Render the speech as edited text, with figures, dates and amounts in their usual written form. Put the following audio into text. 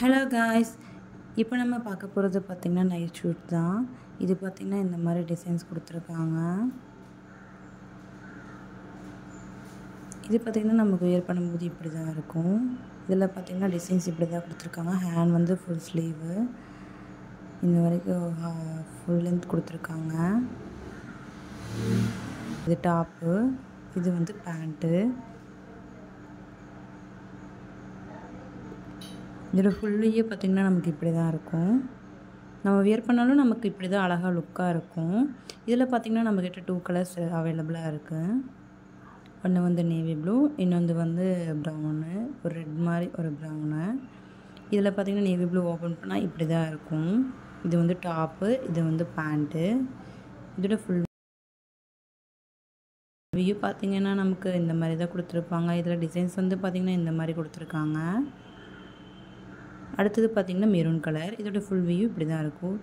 Hello guys, இப்போ நம்ம பார்க்க போகிறது பார்த்திங்கன்னா நைட் ஷூட் தான். இது பார்த்திங்கன்னா இந்த மாதிரி டிசைன்ஸ் கொடுத்துருக்காங்க. இது பார்த்திங்கன்னா நமக்கு வியர் பண்ணும்போது இப்படி தான் இருக்கும். இதில் பார்த்திங்கன்னா டிசைன்ஸ் இப்படி தான் கொடுத்துருக்காங்க. ஹேண்ட் வந்து ஃபுல் ஸ்லீவு, இந்த வரைக்கும் ஃபுல் லென்த் கொடுத்துருக்காங்க. இது டாப்பு, இது வந்து பேண்ட்டு. இதில் ஃபுல்லையே பார்த்திங்கன்னா நமக்கு இப்படி தான் இருக்கும். நம்ம வியர் பண்ணாலும் நமக்கு இப்படி தான் அழகாக லுக்காக இருக்கும். இதில் பார்த்திங்கன்னா நம்மக்கிட்ட 2 கலர்ஸ் அவைலபிளாக இருக்குது. ஒன்று வந்து நேவி ப்ளூ, இன்னொன்று வந்து ப்ரௌனு, ஒரு ரெட் மாதிரி ஒரு ப்ரௌனு. இதில் பார்த்திங்கன்னா நேவி ப்ளூ ஓப்பன் பண்ணால் இப்படி தான் இருக்கும். இது வந்து டாப்பு, இது வந்து பேண்ட்டு. இதோட ஃபுல் வியூ பார்த்திங்கன்னா நமக்கு இந்த மாதிரி தான் கொடுத்துருப்பாங்க. இதில் டிசைன்ஸ் வந்து பார்த்திங்கன்னா இந்த மாதிரி கொடுத்துருக்காங்க. அடுத்தது பார்த்திங்கன்னா மெரூன் கலர். இதோட ஃபுல் வியூ இப்படி தான் இருக்கும்.